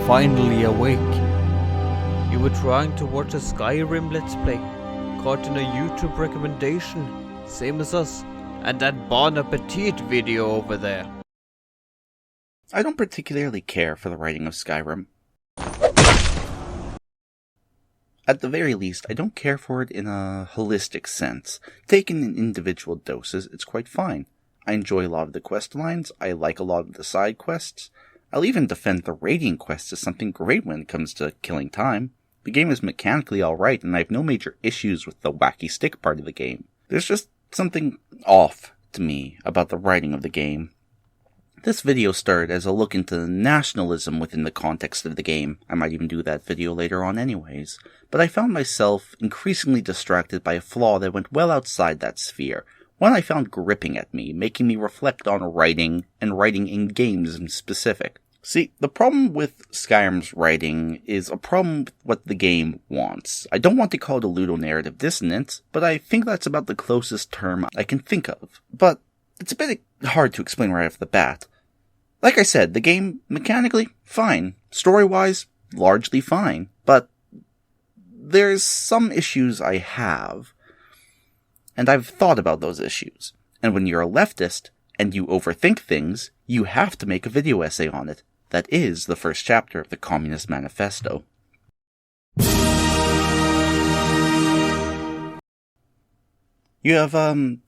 finally awake. You were trying to watch a Skyrim Let's Play, caught in a YouTube recommendation, same as us, and that Bon Appetit video over there. I don't particularly care for the writing of Skyrim. At the very least, I don't care for it in a holistic sense. Taken in individual doses, it's quite fine. I enjoy a lot of the quest lines, I like a lot of the side quests. I'll even defend the raiding quest as something great when it comes to killing time. The game is mechanically alright, and I have no major issues with the wacky stick part of the game. There's just something off to me about the writing of the game. This video started as a look into nationalism within the context of the game. I might even do that video later on anyways. But I found myself increasingly distracted by a flaw that went well outside that sphere. One I found gripping at me, making me reflect on writing, and writing in games in specific. See, the problem with Skyrim's writing is a problem with what the game wants. I don't want to call it a ludonarrative dissonance, but I think that's about the closest term I can think of. But it's a bit hard to explain right off the bat. Like I said, the game, mechanically, fine. Story-wise, largely fine. But there's some issues I have. And I've thought about those issues. And when you're a leftist, and you overthink things, you have to make a video essay on it. That is the first chapter of the Communist Manifesto. You have,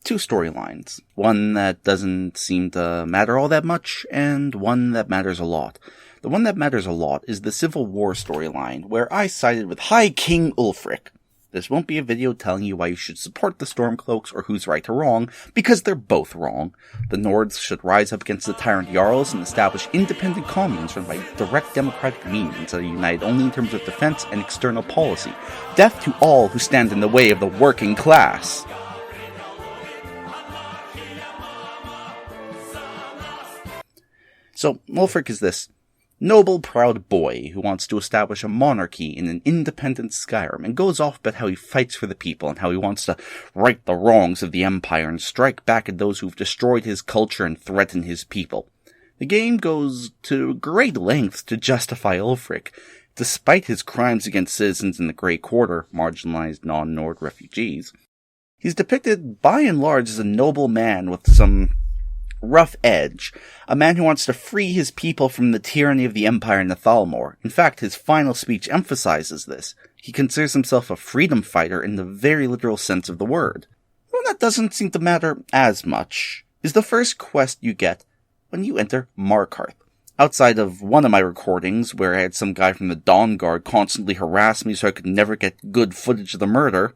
two storylines. One that doesn't seem to matter all that much, and one that matters a lot. The one that matters a lot is the Civil War storyline, where I sided with High King Ulfric. This won't be a video telling you why you should support the Stormcloaks or who's right or wrong, because they're both wrong. The Nords should rise up against the tyrant Jarls and establish independent communes run by direct democratic means that are united only in terms of defense and external policy. Death to all who stand in the way of the working class. So, Ulfric is this noble, proud boy who wants to establish a monarchy in an independent Skyrim, and goes off about how he fights for the people and how he wants to right the wrongs of the Empire and strike back at those who've destroyed his culture and threaten his people. The game goes to great lengths to justify Ulfric, despite his crimes against citizens in the Grey Quarter, marginalized non-Nord refugees. He's depicted by and large as a noble man with some rough edge, a man who wants to free his people from the tyranny of the Empire in the Thalmor. In fact, his final speech emphasizes this. He considers himself a freedom fighter in the very literal sense of the word. One that doesn't seem to matter as much is the first quest you get when you enter Markarth. Outside of one of my recordings, where I had some guy from the Dawn Guard constantly harass me so I could never get good footage of the murder.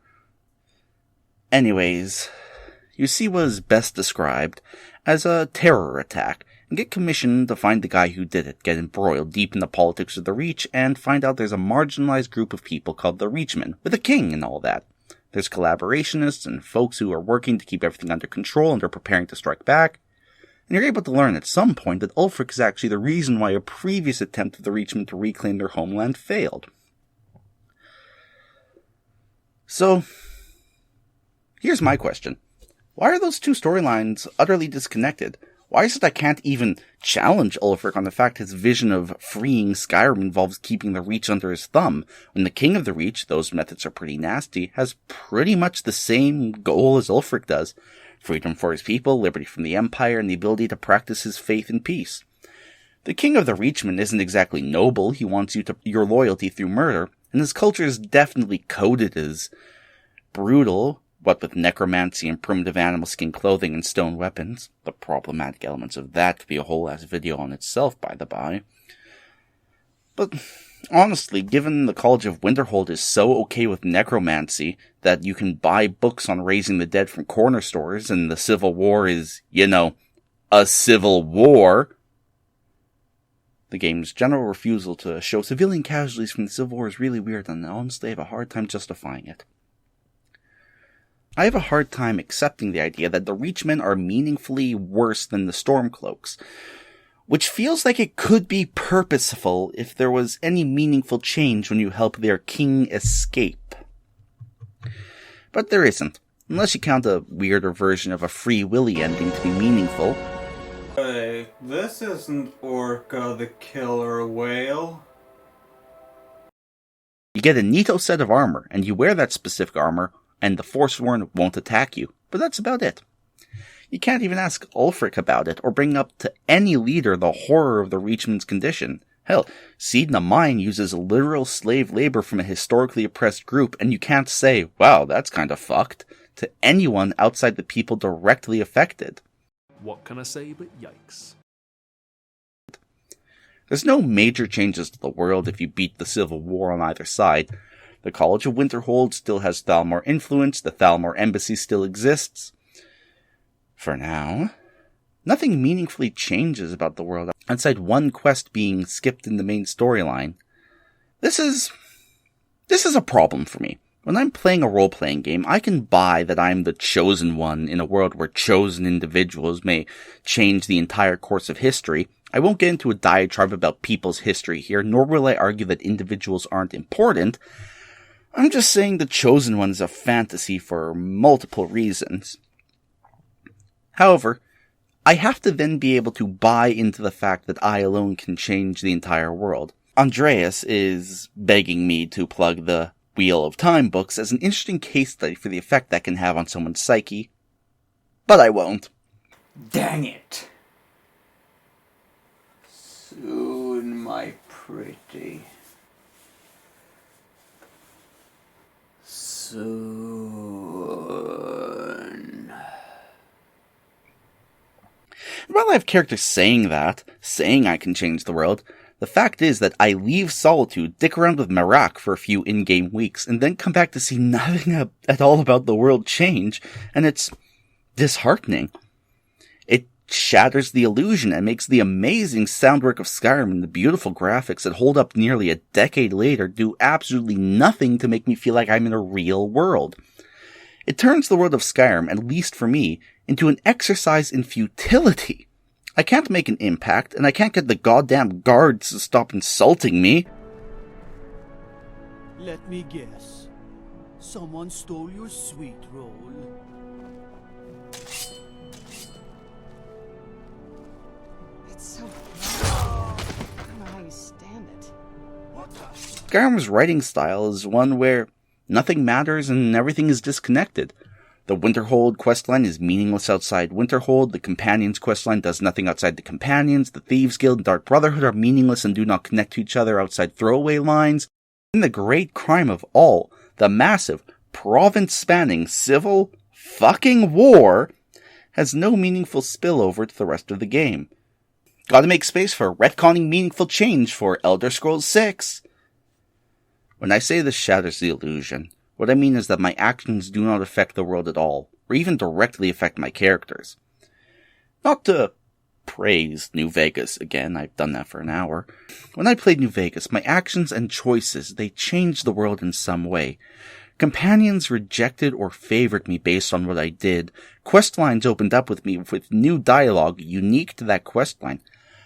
Anyways, you see what is best described as a terror attack, and get commissioned to find the guy who did it, get embroiled deep in the politics of the Reach, and find out there's a marginalized group of people called the Reachmen, with a king and all that. There's collaborationists and folks who are working to keep everything under control and are preparing to strike back. And you're able to learn at some point that Ulfric is actually the reason why a previous attempt of the Reachmen to reclaim their homeland failed. So, here's my question. Why are those two storylines utterly disconnected? Why is it I can't even challenge Ulfric on the fact his vision of freeing Skyrim involves keeping the Reach under his thumb, when the King of the Reach, those methods are pretty nasty, has pretty much the same goal as Ulfric does. Freedom for his people, liberty from the Empire, and the ability to practice his faith in peace. The King of the Reachmen isn't exactly noble, he wants your loyalty through murder, and his culture is definitely coded as brutal, what with necromancy and primitive animal skin clothing and stone weapons. The problematic elements of that could be a whole ass video on itself, by the by. But honestly, given the College of Winterhold is so okay with necromancy that you can buy books on raising the dead from corner stores, and the Civil War is, a civil war, the game's general refusal to show civilian casualties from the Civil War is really weird, and honestly I have a hard time justifying it. I have a hard time accepting the idea that the Reachmen are meaningfully worse than the Stormcloaks, which feels like it could be purposeful if there was any meaningful change when you help their king escape. But there isn't, unless you count a weirder version of a Free Willy ending to be meaningful. Hey, this isn't Orca the killer whale. You get a neato set of armor, and you wear that specific armor, and the Forsworn won't attack you. But that's about it. You can't even ask Ulfric about it, or bring up to any leader the horror of the Reachman's condition. Hell, Seed in a Mine uses literal slave labor from a historically oppressed group, and you can't say, wow, that's kind of fucked, to anyone outside the people directly affected. What can I say but yikes? There's no major changes to the world if you beat the Civil War on either side. The College of Winterhold still has Thalmor influence, the Thalmor Embassy still exists. For now, nothing meaningfully changes about the world outside one quest being skipped in the main storyline. This is a problem for me. When I'm playing a role-playing game, I can buy that I'm the chosen one in a world where chosen individuals may change the entire course of history. I won't get into a diatribe about people's history here, nor will I argue that individuals aren't important. I'm just saying the chosen one is a fantasy for multiple reasons. However, I have to then be able to buy into the fact that I alone can change the entire world. Andreas is begging me to plug the Wheel of Time books as an interesting case study for the effect that can have on someone's psyche, but I won't. Dang it. Soon, my pretty. Soon. While I have characters saying that, saying I can change the world, the fact is that I leave Solitude, dick around with Marak for a few in-game weeks, and then come back to see nothing at all about the world change, and it's disheartening. It shatters the illusion and makes the amazing soundwork of Skyrim and the beautiful graphics that hold up nearly a decade later do absolutely nothing to make me feel like I'm in a real world. It turns the world of Skyrim, at least for me, into an exercise in futility. I can't make an impact, and I can't get the goddamn guards to stop insulting me. Let me guess. Someone stole your sweet roll. It's so I don't know how you stand it. Skyrim's writing style is one where nothing matters and everything is disconnected. The Winterhold questline is meaningless outside Winterhold, the Companions questline does nothing outside the Companions, the Thieves Guild and Dark Brotherhood are meaningless and do not connect to each other outside throwaway lines. And the great crime of all, the massive, province-spanning civil fucking war, has no meaningful spillover to the rest of the game. Gotta make space for retconning meaningful change for Elder Scrolls 6. When I say this shatters the illusion, what I mean is that my actions do not affect the world at all, or even directly affect my characters. Not to praise New Vegas again, I've done that for an hour. When I played New Vegas, my actions and choices, they changed the world in some way. Companions rejected or favored me based on what I did. Questlines opened up with me with new dialogue unique to that questline.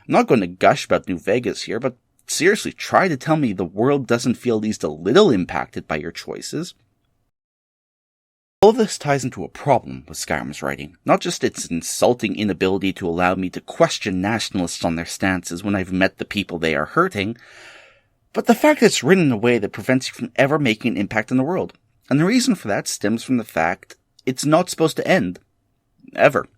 I'm not going to gush about New Vegas here, but seriously, try to tell me the world doesn't feel at least a little impacted by your choices. All of this ties into a problem with Skyrim's writing, not just its insulting inability to allow me to question nationalists on their stances when I've met the people they are hurting, but the fact that it's written in a way that prevents you from ever making an impact in the world. And the reason for that stems from the fact it's not supposed to end. Ever.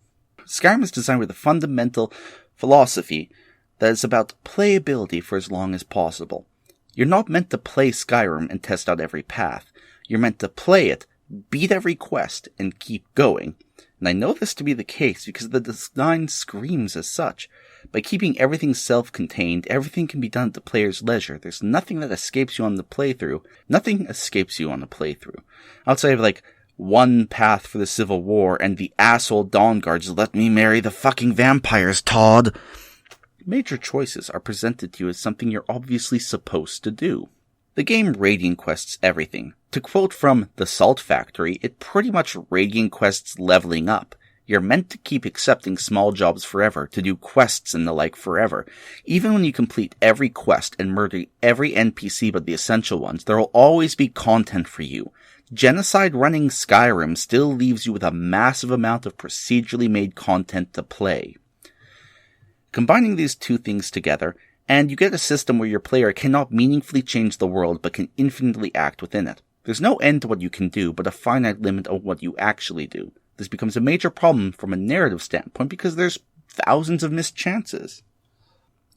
Skyrim is designed with a fundamental philosophy that is about playability for as long as possible. You're not meant to play Skyrim and test out every path. You're meant to play it, beat every quest, and keep going. And I know this to be the case because the design screams as such. By keeping everything self-contained, everything can be done at the player's leisure. There's nothing that escapes you on the playthrough. Nothing escapes you on the playthrough. Outside of, one path for the Civil War and the asshole Dawn Guards let me marry the fucking vampires, Todd. Major choices are presented to you as something you're obviously supposed to do. The game Radiant quests everything. To quote from The Salt Factory, it pretty much Radiant quests leveling up. You're meant to keep accepting small jobs forever, to do quests and the like forever. Even when you complete every quest and murder every NPC but the essential ones, there will always be content for you. Genocide running Skyrim still leaves you with a massive amount of procedurally made content to play. Combining these two things together, And you get a system where your player cannot meaningfully change the world but can infinitely act within it. There's no end to what you can do, but a finite limit of what you actually do. This becomes a major problem from a narrative standpoint because there's thousands of missed chances.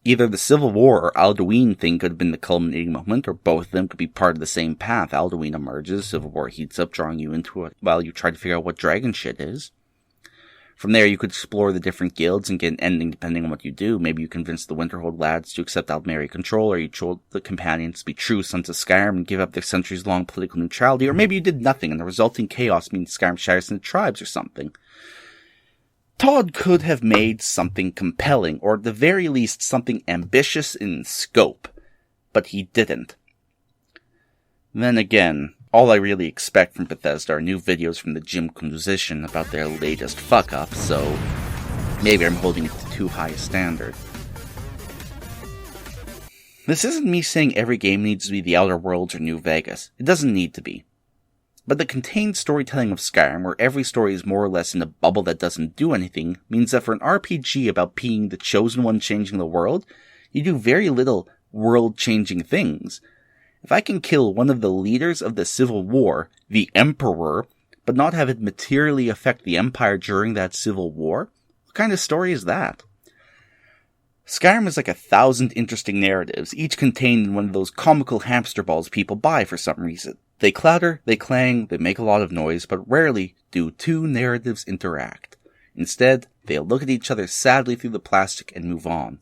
Either the Civil War or Alduin thing could have been the culminating moment, or both of them could be part of the same path. Alduin emerges, Civil War heats up, drawing you into it while you try to figure out what dragon shit is. From there, you could explore the different guilds and get an ending depending on what you do. Maybe you convince the Winterhold lads to accept Aldmeri control, or you told the companions to be true sons of Skyrim and give up their centuries-long political neutrality, or maybe you did nothing and the resulting chaos means Skyrim shatters into tribes or something. Todd could have made something compelling, or at the very least something ambitious in scope, but he didn't. Then again, all I really expect from Bethesda are new videos from the Jimquisition about their latest fuck-up, so maybe I'm holding it to too high a standard. This isn't me saying every game needs to be The Outer Worlds or New Vegas. It doesn't need to be. But the contained storytelling of Skyrim, where every story is more or less in a bubble that doesn't do anything, means that for an RPG about being the chosen one changing the world, you do very little world-changing things. If I can kill one of the leaders of the Civil War, the Emperor, but not have it materially affect the Empire during that Civil War, what kind of story is that? Skyrim is like 1,000 interesting narratives, each contained in one of those comical hamster balls people buy for some reason. They clatter, they clang, they make a lot of noise, but rarely do two narratives interact. Instead, they look at each other sadly through the plastic and move on.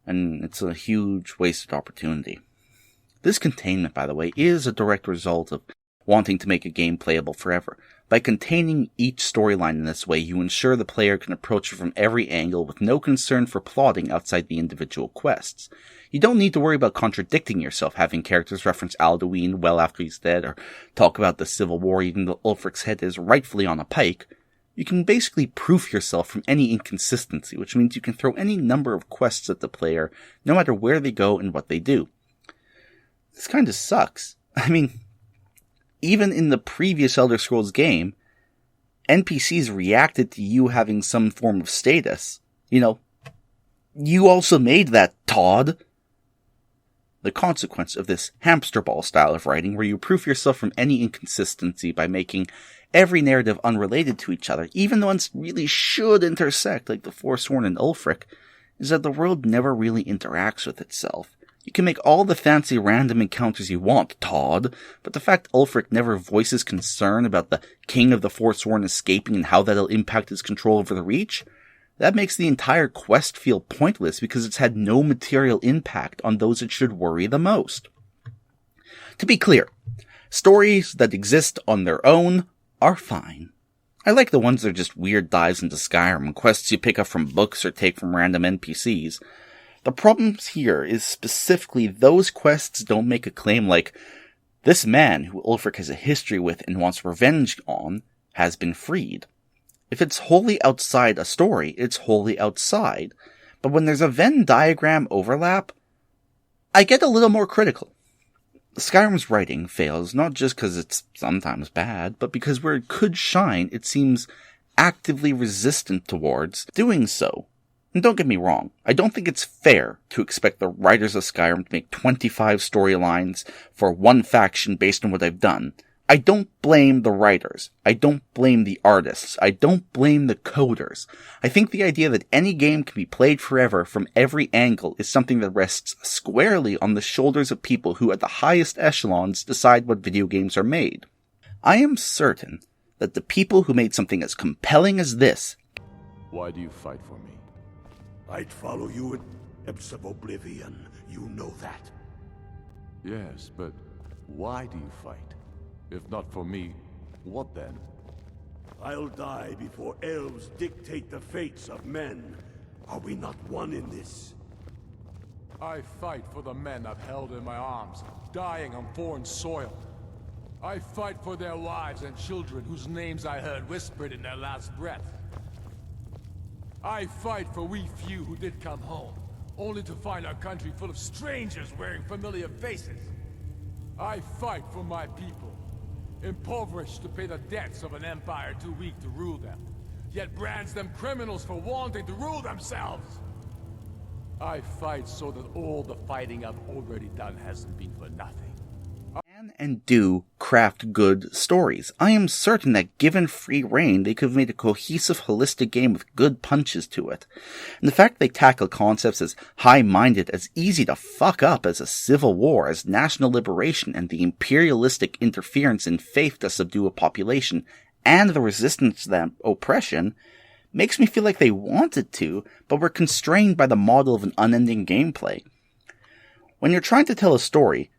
And it's a huge wasted opportunity. This containment, by the way, is a direct result of wanting to make a game playable forever. By containing each storyline in this way, you ensure the player can approach it from every angle with no concern for plotting outside the individual quests. You don't need to worry about contradicting yourself, having characters reference Alduin well after he's dead, or talk about the Civil War even though Ulfric's head is rightfully on a pike. You can basically proof yourself from any inconsistency, which means you can throw any number of quests at the player, no matter where they go and what they do. This kind of sucks. I mean, even in the previous Elder Scrolls game, NPCs reacted to you having some form of status. You know, you also made that, Todd. The consequence of this hamster ball style of writing, where you proof yourself from any inconsistency by making every narrative unrelated to each other, even the ones really should intersect, like the Forsworn and Ulfric, is that the world never really interacts with itself. You can make all the fancy random encounters you want, Todd, but the fact Ulfric never voices concern about the King of the Forsworn escaping and how that'll impact his control over the Reach, that makes the entire quest feel pointless because it's had no material impact on those it should worry the most. To be clear, stories that exist on their own are fine. I like the ones that are just weird dives into Skyrim, quests you pick up from books or take from random NPCs. The problem here is specifically those quests don't make a claim like, this man who Ulfric has a history with and wants revenge on has been freed. If it's wholly outside a story, it's wholly outside. But when there's a Venn diagram overlap, I get a little more critical. Skyrim's writing fails not just because it's sometimes bad, but because where it could shine, it seems actively resistant towards doing so. And don't get me wrong, I don't think it's fair to expect the writers of Skyrim to make 25 storylines for one faction based on what I've done. I don't blame the writers. I don't blame the artists. I don't blame the coders. I think the idea that any game can be played forever from every angle is something that rests squarely on the shoulders of people who at the highest echelons decide what video games are made. I am certain that the people who made something as compelling as this... Why do you fight for me? I'd follow you in depths of oblivion. You know that. Yes, but why do you fight? If not for me, what then? I'll die before elves dictate the fates of men. Are we not one in this? I fight for the men I've held in my arms, dying on foreign soil. I fight for their wives and children whose names I heard whispered in their last breath. I fight for we few who did come home, only to find our country full of strangers wearing familiar faces. I fight for my people, impoverished to pay the debts of an empire too weak to rule them, yet brands them criminals for wanting to rule themselves. I fight so that all the fighting I've already done hasn't been for nothing. Can and do craft good stories. I am certain that given free reign, they could have made a cohesive, holistic game with good punches to it. And the fact they tackle concepts as high-minded, as easy to fuck up as a civil war, as national liberation, and the imperialistic interference in faith to subdue a population, and the resistance to that oppression, makes me feel like they wanted to, but were constrained by the model of an unending gameplay. When you're trying to tell a story,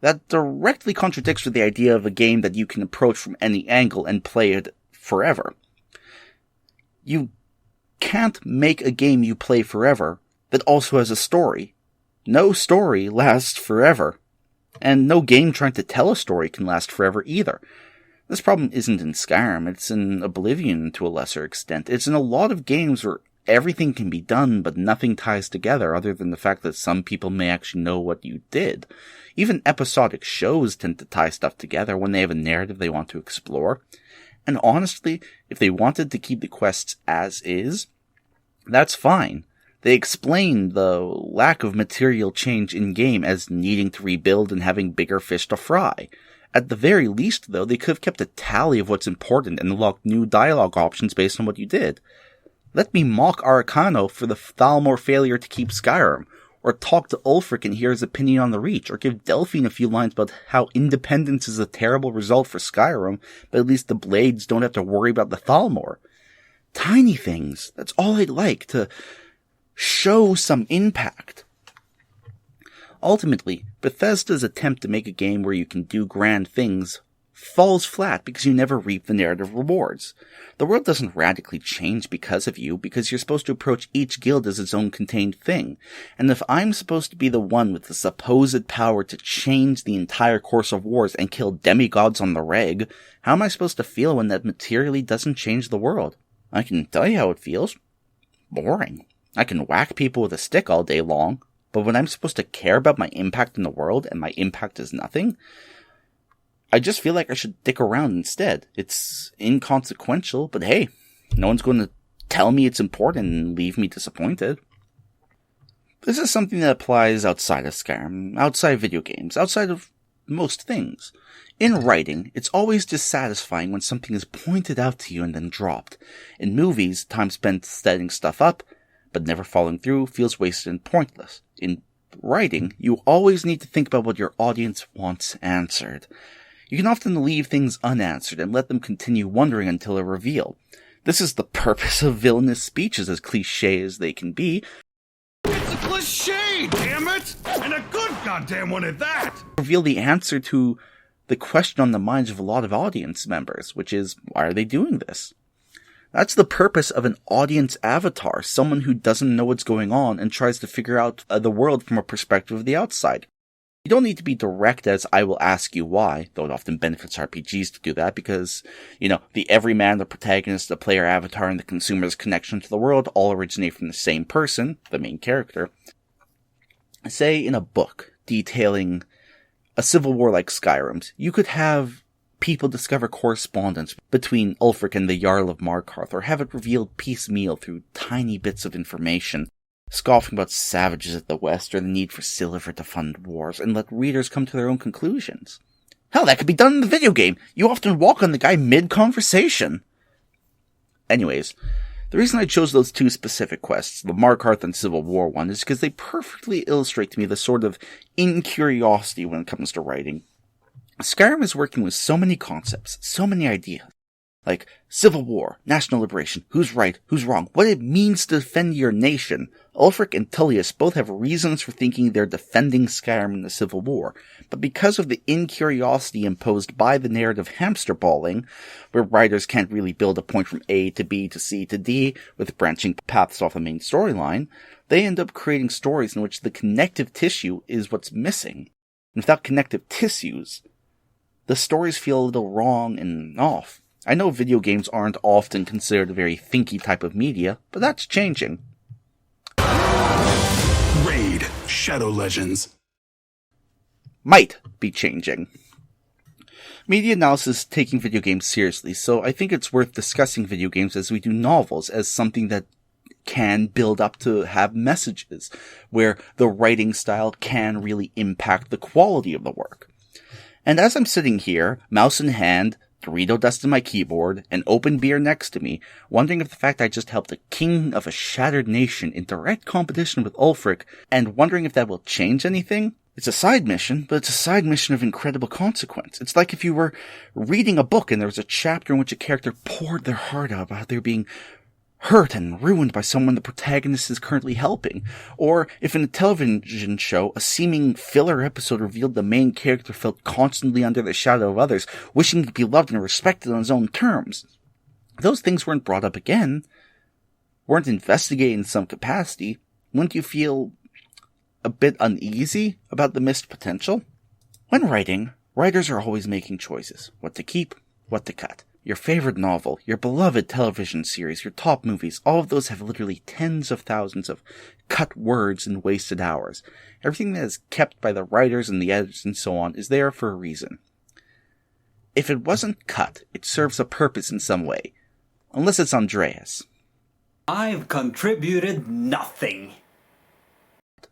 that directly contradicts with the idea of a game that you can approach from any angle and play it forever. You can't make a game you play forever that also has a story. No story lasts forever. And no game trying to tell a story can last forever either. This problem isn't in Skyrim, it's in Oblivion to a lesser extent. It's in a lot of games where everything can be done, but nothing ties together other than the fact that some people may actually know what you did. Even episodic shows tend to tie stuff together when they have a narrative they want to explore. And honestly, if they wanted to keep the quests as is, that's fine. They explain the lack of material change in-game as needing to rebuild and having bigger fish to fry. At the very least, though, they could have kept a tally of what's important and unlocked new dialogue options based on what you did. Let me mock Arcano for the Thalmor failure to keep Skyrim, or talk to Ulfric and hear his opinion on the Reach, or give Delphine a few lines about how independence is a terrible result for Skyrim, but at least the Blades don't have to worry about the Thalmor. Tiny things. That's all I'd like, to show some impact. Ultimately, Bethesda's attempt to make a game where you can do grand things falls flat because you never reap the narrative rewards. The world doesn't radically change because of you, because you're supposed to approach each guild as its own contained thing. And if I'm supposed to be the one with the supposed power to change the entire course of wars and kill demigods on the reg, how am I supposed to feel when that materially doesn't change the world? I can tell you how it feels. Boring. I can whack people with a stick all day long, but when I'm supposed to care about my impact in the world and my impact is nothing, I just feel like I should dick around instead. It's inconsequential, but hey, no one's going to tell me it's important and leave me disappointed. This is something that applies outside of Skyrim, outside video games, outside of most things. In writing, it's always dissatisfying when something is pointed out to you and then dropped. In movies, time spent setting stuff up, but never following through, feels wasted and pointless. In writing, you always need to think about what your audience wants answered. You can often leave things unanswered and let them continue wondering until they're revealed. This is the purpose of villainous speeches, as cliché as they can be. It's a cliche, damn it! And a good goddamn one at that! Reveal the answer to the question on the minds of a lot of audience members, which is, why are they doing this? That's the purpose of an audience avatar, someone who doesn't know what's going on and tries to figure out the world from a perspective of the outside. You don't need to be direct as, I will ask you why, though it often benefits RPGs to do that because, the everyman, the protagonist, the player avatar, and the consumer's connection to the world all originate from the same person, the main character. Say in a book detailing a civil war like Skyrim's, you could have people discover correspondence between Ulfric and the Jarl of Markarth, or have it revealed piecemeal through tiny bits of information, scoffing about savages at the West or the need for silver to fund wars, and let readers come to their own conclusions. Hell, that could be done in the video game! You often walk on the guy mid-conversation! Anyways, the reason I chose those two specific quests, the Markarth and Civil War one, is because they perfectly illustrate to me the sort of incuriosity when it comes to writing. Skyrim is working with so many concepts, so many ideas. Like civil war, national liberation, who's right, who's wrong, what it means to defend your nation. Ulfric and Tullius both have reasons for thinking they're defending Skyrim in the Civil War, but because of the incuriosity imposed by the narrative hamster balling, where writers can't really build a point from A to B to C to D with branching paths off the main storyline, they end up creating stories in which the connective tissue is what's missing. And without connective tissues, the stories feel a little wrong and off. I know video games aren't often considered a very thinky type of media, but that's changing. Raid Shadow Legends Might be changing. Media analysis is taking video games seriously, so I think it's worth discussing video games as we do novels, as something that can build up to have messages, where the writing style can really impact the quality of the work. And as I'm sitting here, mouse in hand, Dorito dust in my keyboard, and open beer next to me, wondering if the fact I just helped the king of a shattered nation in direct competition with Ulfric, and wondering if that will change anything? It's a side mission, but it's a side mission of incredible consequence. It's like if you were reading a book and there was a chapter in which a character poured their heart out about their being hurt and ruined by someone the protagonist is currently helping. Or if in a television show, a seeming filler episode revealed the main character felt constantly under the shadow of others, wishing to be loved and respected on his own terms. Those things weren't brought up again, weren't investigated in some capacity. Wouldn't you feel a bit uneasy about the missed potential? When writing, writers are always making choices. What to keep, what to cut. Your favorite novel, your beloved television series, your top movies, all of those have literally tens of thousands of cut words and wasted hours. Everything that is kept by the writers and the editors and so on is there for a reason. If it wasn't cut, it serves a purpose in some way. Unless it's Andreas. I've contributed nothing.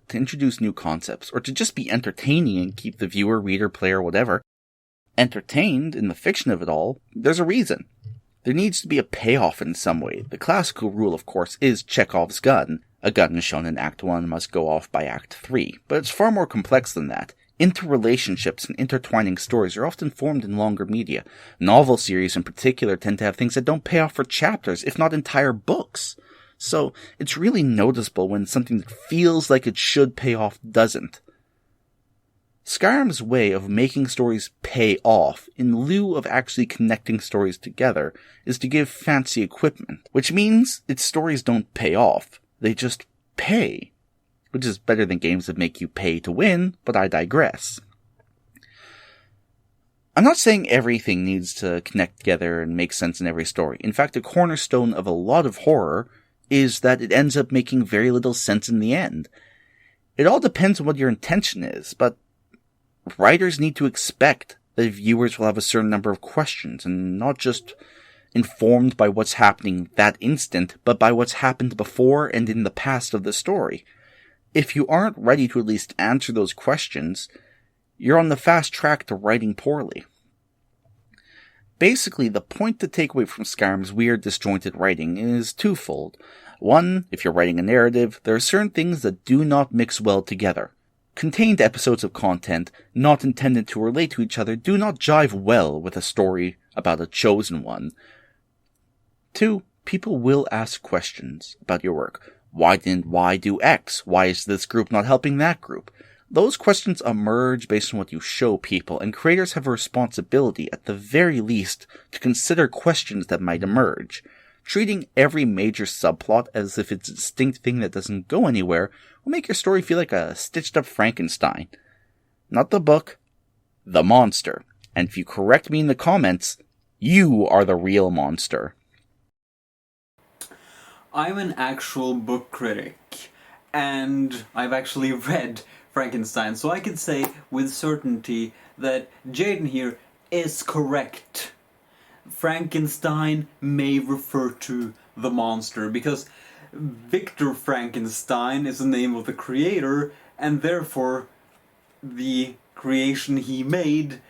To introduce new concepts, or to just be entertaining and keep the viewer, reader, player, whatever, entertained in the fiction of it all, there's a reason. There needs to be a payoff in some way. The classical rule, of course, is Chekhov's gun. A gun shown in Act 1 must go off by Act 3. But it's far more complex than that. Interrelationships and intertwining stories are often formed in longer media. Novel series in particular tend to have things that don't pay off for chapters, if not entire books. So it's really noticeable when something that feels like it should pay off doesn't. Skyrim's way of making stories pay off, in lieu of actually connecting stories together, is to give fancy equipment, which means its stories don't pay off, they just pay. Which is better than games that make you pay to win, but I digress. I'm not saying everything needs to connect together and make sense in every story. In fact, a cornerstone of a lot of horror is that it ends up making very little sense in the end. It all depends on what your intention is, but writers need to expect that viewers will have a certain number of questions, and not just informed by what's happening that instant, but by what's happened before and in the past of the story. If you aren't ready to at least answer those questions, you're on the fast track to writing poorly. Basically, the point to take away from Skyrim's weird, disjointed writing is twofold. One, if you're writing a narrative, there are certain things that do not mix well together. Contained episodes of content, not intended to relate to each other, do not jive well with a story about a chosen one. 2, people will ask questions about your work. Why didn't Y do X? Why is this group not helping that group? Those questions emerge based on what you show people, and creators have a responsibility, at the very least, to consider questions that might emerge. Treating every major subplot as if it's a distinct thing that doesn't go anywhere will make your story feel like a stitched-up Frankenstein. Not the book, the monster. And if you correct me in the comments, you are the real monster. I'm an actual book critic, and I've actually read Frankenstein, so I can say with certainty that Jaden here is correct. Frankenstein may refer to the monster, because Victor Frankenstein is the name of the creator, and therefore the creation he made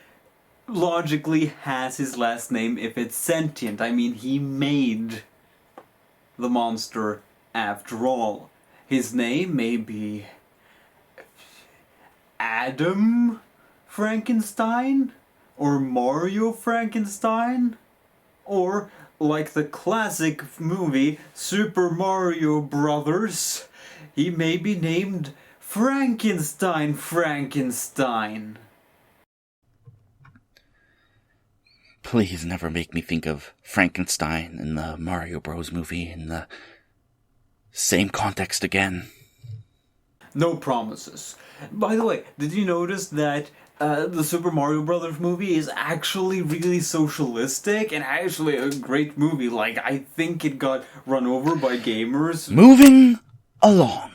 logically has his last name if it's sentient. I mean, he made the monster after all. His name may be Adam Frankenstein, or Mario Frankenstein, or like the classic movie Super Mario Brothers, he may be named Frankenstein. Please never make me think of Frankenstein in the Mario Bros. Movie in the same context again. No promises. By the way, did you notice that the Super Mario Brothers movie is actually really socialistic and actually a great movie? Like, I think it got run over by gamers. Moving along.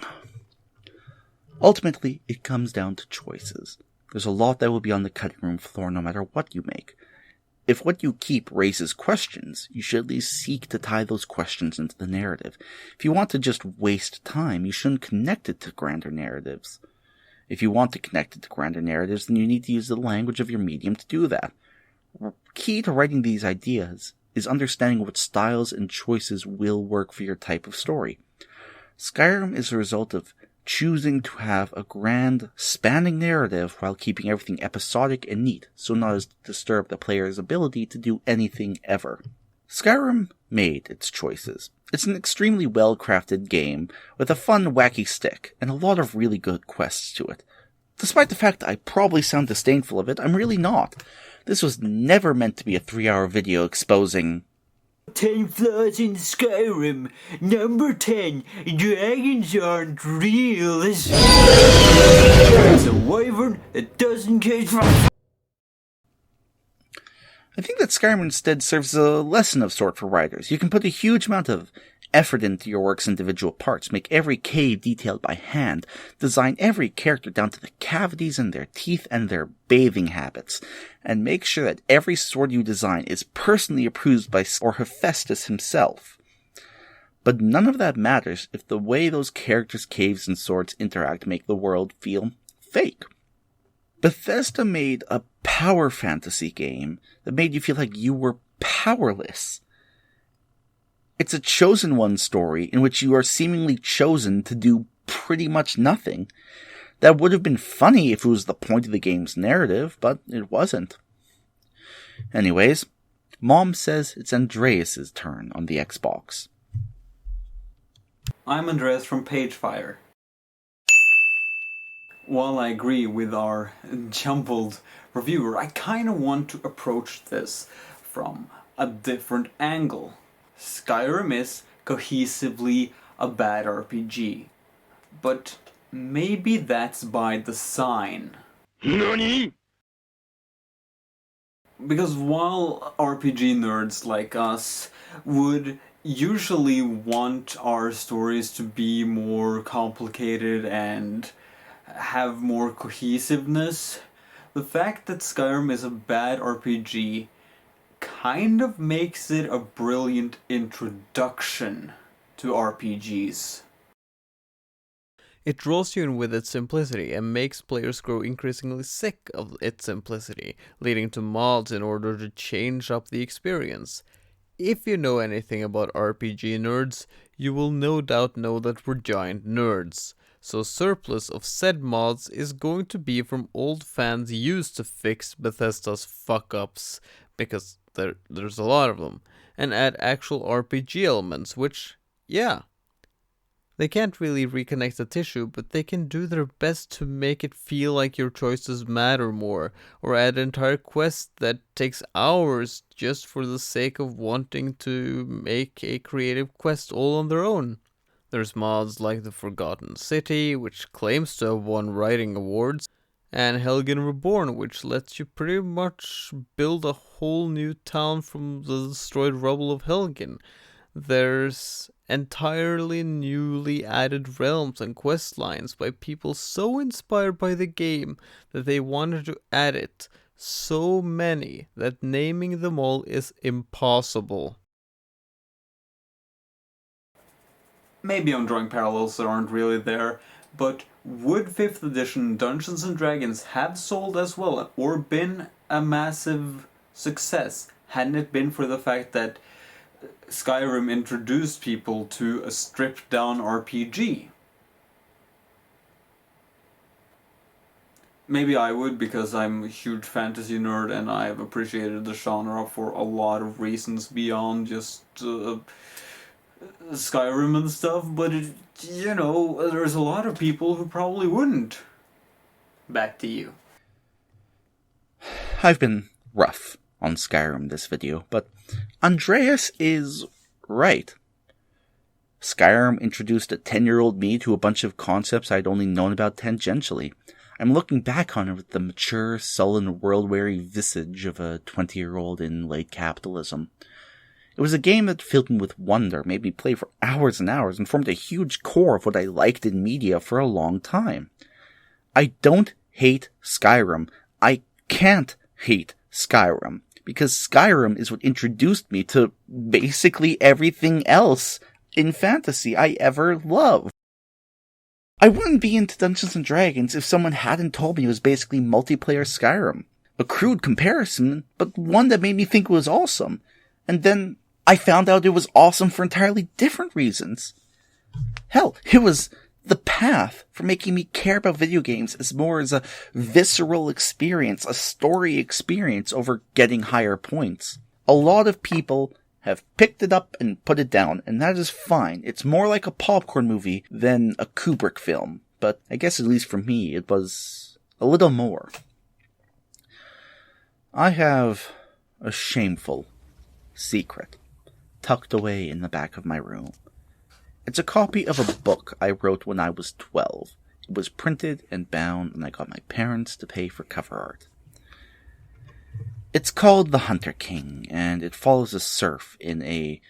Ultimately, it comes down to choices. There's a lot that will be on the cutting room floor no matter what you make. if what you keep raises questions, you should at least seek to tie those questions into the narrative. If you want to just waste time, you shouldn't connect it to grander narratives. If you want to connect it to grander narratives, then you need to use the language of your medium to do that. Key to writing these ideas is understanding what styles and choices will work for your type of story. Skyrim is a result of choosing to have a grand, spanning narrative while keeping everything episodic and neat, so not as to disturb the player's ability to do anything ever. Skyrim made its choices. It's an extremely well-crafted game with a fun, wacky stick, and a lot of really good quests to it. Despite the fact that I probably sound disdainful of it, I'm really not. This was never meant to be a 3-hour video exposing 10 flaws in Skyrim. Number 10, dragons aren't real. It's a wyvern that doesn't catch fire. I think that Skyrim instead serves as a lesson of sort for writers. You can put a huge amount of effort into your work's individual parts, make every cave detailed by hand, design every character down to the cavities in their teeth and their bathing habits, and make sure that every sword you design is personally approved by or Hephaestus himself. But none of that matters if the way those characters' caves and swords interact make the world feel fake. Bethesda made a power fantasy game that made you feel like you were powerless. It's a chosen one story in which you are seemingly chosen to do pretty much nothing. That would have been funny if it was the point of the game's narrative, but it wasn't. Anyways, Mom says it's Andreas' turn on the Xbox. I'm Andreas from Pagefire. While I agree with our Jumbled reviewer, I kinda want to approach this from a different angle. Skyrim is cohesively a bad RPG, but maybe that's by design. NANI?! Because while RPG nerds like us would usually want our stories to be more complicated and have more cohesiveness, the fact that Skyrim is a bad RPG kind of makes it a brilliant introduction to RPGs. It draws you in with its simplicity and makes players grow increasingly sick of its simplicity, leading to mods in order to change up the experience. If you know anything about RPG nerds, you will no doubt know that we're giant nerds. So surplus of said mods is going to be from old fans used to fix Bethesda's fuck-ups, because there's a lot of them, and add actual RPG elements, which, yeah, they can't really reconnect the tissue, but they can do their best to make it feel like your choices matter more, or add an entire quest that takes hours just for the sake of wanting to make a creative quest all on their own. There's mods like the Forgotten City, which claims to have won writing awards, and Helgen Reborn, which lets you pretty much build a whole new town from the destroyed rubble of Helgen. There's entirely newly added realms and quest lines by people so inspired by the game that they wanted to add it. So many that naming them all is impossible. Maybe I'm drawing parallels that aren't really there, but would 5th edition Dungeons & Dragons have sold as well, or been a massive success, hadn't it been for the fact that Skyrim introduced people to a stripped-down RPG? Maybe I would, because I'm a huge fantasy nerd and I've appreciated the genre for a lot of reasons beyond just Skyrim and stuff, but there's a lot of people who probably wouldn't. Back to you. I've been rough on Skyrim this video, but Andreas is right. Skyrim introduced a 10-year-old me to a bunch of concepts I'd only known about tangentially. I'm looking back on it with the mature, sullen, world-weary visage of a 20-year-old in late capitalism. It was a game that filled me with wonder, made me play for hours and hours, and formed a huge core of what I liked in media for a long time. I don't hate Skyrim. I can't hate Skyrim, because Skyrim is what introduced me to basically everything else in fantasy I ever loved. I wouldn't be into Dungeons & Dragons if someone hadn't told me it was basically multiplayer Skyrim. A crude comparison, but one that made me think it was awesome. And then I found out it was awesome for entirely different reasons. Hell, it was the path for making me care about video games as more as a visceral experience, a story experience over getting higher points. A lot of people have picked it up and put it down, and that is fine. It's more like a popcorn movie than a Kubrick film, but I guess at least for me it was a little more. I have a shameful secret tucked away in the back of my room. It's a copy of a book I wrote when I was 12. It was printed and bound, and I got my parents to pay for cover art. It's called The Hunter King, and it follows a serf in a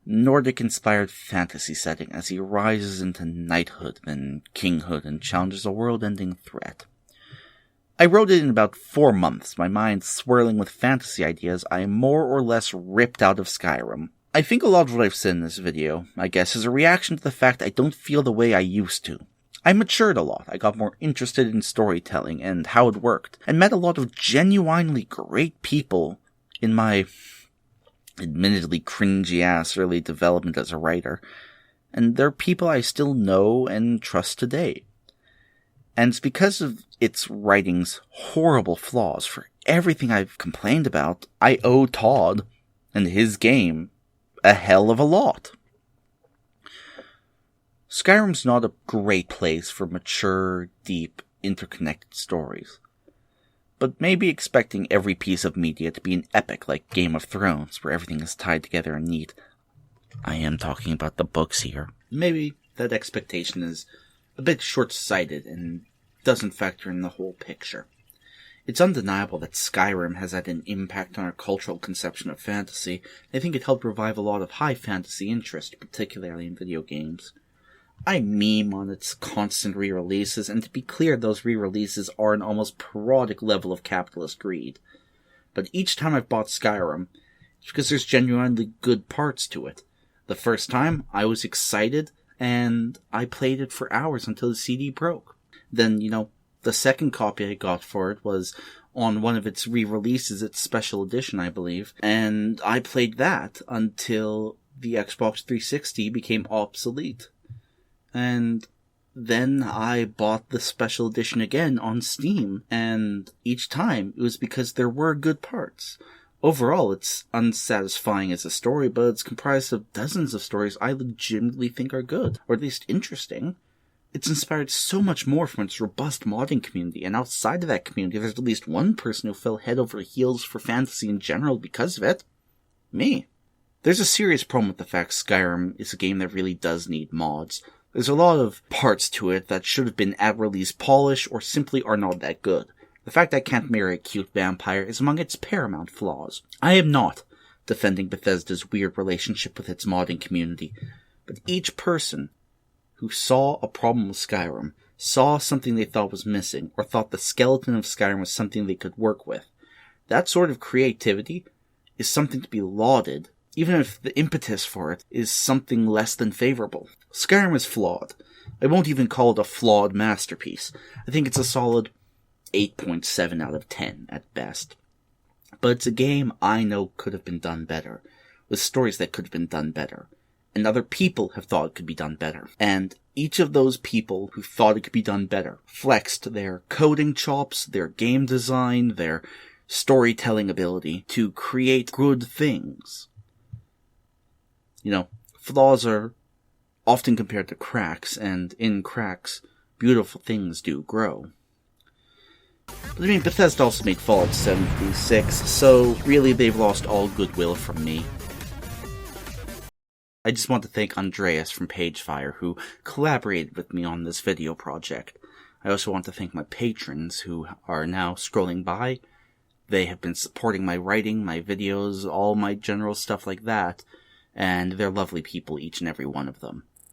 Nordic-inspired fantasy setting as he rises into knighthood and kinghood and challenges a world-ending threat. I wrote it in about 4 months, my mind swirling with fantasy ideas I more or less ripped out of Skyrim. I think a lot of what I've said in this video, I guess, is a reaction to the fact I don't feel the way I used to. I matured a lot, I got more interested in storytelling and how it worked, and met a lot of genuinely great people in my admittedly cringy-ass early development as a writer, and they're people I still know and trust today. And it's because of its writing's horrible flaws for everything I've complained about, I owe Todd and his game a hell of a lot. Skyrim's not a great place for mature, deep, interconnected stories. But maybe expecting every piece of media to be an epic like Game of Thrones, where everything is tied together and neat. I am talking about the books here. Maybe that expectation is a bit short-sighted and doesn't factor in the whole picture. It's undeniable that Skyrim has had an impact on our cultural conception of fantasy. I think it helped revive a lot of high fantasy interest, particularly in video games. I meme on its constant re-releases, and to be clear, those re-releases are an almost parodic level of capitalist greed. But each time I've bought Skyrim, it's because there's genuinely good parts to it. The first time, I was excited, and I played it for hours until the CD broke. Then, the second copy I got for it was on one of its re-releases, its special edition, I believe, and I played that until the Xbox 360 became obsolete. And then I bought the special edition again on Steam, and each time it was because there were good parts. Overall, it's unsatisfying as a story, but it's comprised of dozens of stories I legitimately think are good, or at least interesting. It's inspired so much more from its robust modding community, and outside of that community, there's at least one person who fell head over heels for fantasy in general because of it. Me. There's a serious problem with the fact Skyrim is a game that really does need mods. There's a lot of parts to it that should have been at release polish or simply are not that good. The fact I can't marry a cute vampire is among its paramount flaws. I am not defending Bethesda's weird relationship with its modding community, but each person who saw a problem with Skyrim, saw something they thought was missing, or thought the skeleton of Skyrim was something they could work with, that sort of creativity is something to be lauded, even if the impetus for it is something less than favorable. Skyrim is flawed. I won't even call it a flawed masterpiece. I think it's a solid 8.7 out of 10 at best. But it's a game I know could have been done better, with stories that could have been done better, and other people have thought it could be done better. And each of those people who thought it could be done better flexed their coding chops, their game design, their storytelling ability to create good things. Flaws are often compared to cracks, and in cracks, beautiful things do grow. But Bethesda also made Fallout 76, so really they've lost all goodwill from me. I just want to thank Andreas from Pagefire, who collaborated with me on this video project. I also want to thank my patrons, who are now scrolling by. They have been supporting my writing, my videos, all my general stuff like that, and they're lovely people, each and every one of them.